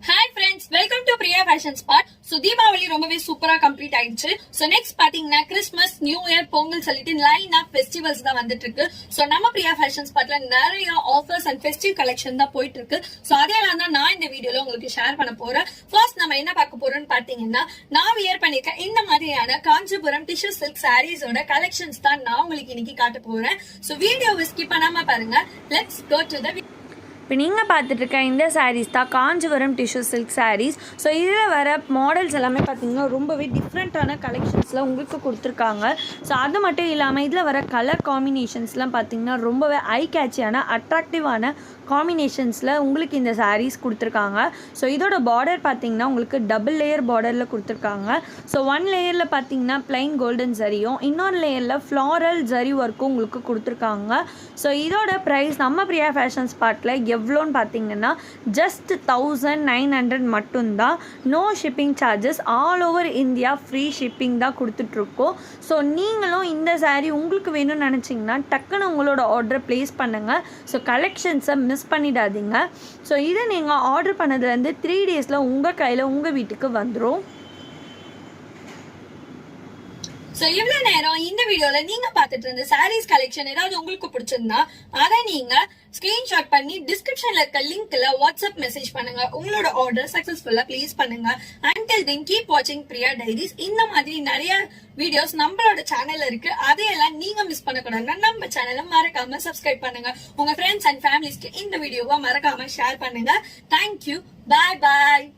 Hi friends, welcome to Priya Fashion Spot. So Deepavali ரொம்பவே சூப்பரா complete ஆயிடுச்சு. So next பாத்தீங்கன்னா கிறிஸ்மஸ், நியூ இயர், பொங்கல் சொல்லிட்டு லைன் ஆஃப் ஃபெஸ்டிவல்ஸ் தான் வந்துட்டு இருக்கு. So நம்ம பிரியா ஃபேஷன் ஸ்பாட்ல நிறைய ஆஃபர்ஸ் அண்ட் ஃபெஸ்டிவ் கலெக்ஷன் தான் போயிட்டு இருக்கு. So அதெல்லாம் தான் நான் இந்த வீடியோல உங்களுக்கு ஷேர் பண்ண போறேன். ஃபர்ஸ்ட் நம்ம என்ன பார்க்க போறோம்னு பாத்தீங்கன்னா நான் வியர் பண்ணிருக்க இந்த மாதிரியான காஞ்சிபுரம் டிஷ்யூ சில்க் சாரீஸோட கலெக்ஷன்ஸ் தான் நான் உங்களுக்கு இன்னைக்கு காட்ட போறேன். So வீடியோவை ஸ்கிப் பண்ணாம பாருங்க. Let's go to the இப்போ நீங்கள் பார்த்துட்டு இருக்க இந்த சாரீஸ் தான் Kanchipuram tissue silk sarees. So இதில் வர மாடல்ஸ் எல்லாமே பார்த்திங்கன்னா ரொம்பவே டிஃப்ரெண்ட்டான கலெக்ஷன்ஸில் உங்களுக்கு கொடுத்துருக்காங்க. ஸோ அது மட்டும் இல்லாமல் இதில் வர கலர் காம்பினேஷன்ஸ்லாம் பார்த்திங்கன்னா ரொம்பவே ஐ கேட்சியான அட்ராக்டிவான காம்பினேஷன்ஸில் உங்களுக்கு இந்த சாரீஸ் கொடுத்துருக்காங்க. ஸோ இதோட பார்டர் பார்த்திங்கன்னா உங்களுக்கு டபுள் லேயர் பார்டரில் கொடுத்துருக்காங்க. ஸோ ஒன் லேயரில் பார்த்திங்கன்னா பிளைன் கோல்டன் ஜரியும், இன்னொரு லேயரில் ஃப்ளாரல் ஜரி ஒர்க்கும் உங்களுக்கு கொடுத்துருக்காங்க. ஸோ இதோட ப்ரைஸ் நம்ம பிரியா ஃபேஷன் ஸ்பாட்டில் எவ்வளோன்னு பார்த்தீங்கன்னா ஜஸ்ட் 1900 மட்டும்தான். No shipping charges, all over India free shipping தான் கொடுத்துட்ருக்கோம். ஸோ நீங்களும் இந்த சாரீ உங்களுக்கு வேணும்னு நினச்சிங்கன்னா டக்குன்னு உங்களோட ஆர்டரை ப்ளேஸ் பண்ணுங்கள். ஸோ கலெக்ஷன்ஸை மிஸ் பண்ணிடாதீங்க. ஸோ இதை நீங்கள் ஆர்டர் பண்ணதுலேருந்து 3 டேஸில் உங்கள் கையில் உங்கள் வீட்டுக்கு வந்துடும். சோ இவ்வளவு நேரம் இந்த வீடியோல நீங்க பாத்துட்டு இருந்த சாரீஸ் கலெக்ஷன் ஏதாவது உங்களுக்கு பிடிச்சிருந்தா அதை நீங்க ஸ்கிரீன்ஷாட் பண்ணி டிஸ்கிரிப்ஷன்ல இருக்க லிங்க்ல வாட்ஸ்அப் மெசேஜ் பண்ணுங்க. உங்களோட ஆர்டர் சக்சஸ்ஃபுல்லா பிளேஸ் பண்ணுங்க. Until then keep watching Priya Diaries. இந்த மாதிரி நிறைய வீடியோஸ் நம்மளோட சேனல்ல இருக்கு. அதையெல்லாம் நீங்க மிஸ் பண்ணக்கூடாதுன்னா நம்ம சேனலை மறக்காம சப்ஸ்கிரைப் பண்ணுங்க. உங்க ஃப்ரெண்ட்ஸ் அண்ட் ஃபேமிலிஸ்க்கு இந்த வீடியோவை மறக்காம ஷேர் பண்ணுங்க. தேங்க்யூ, பாய் பாய்.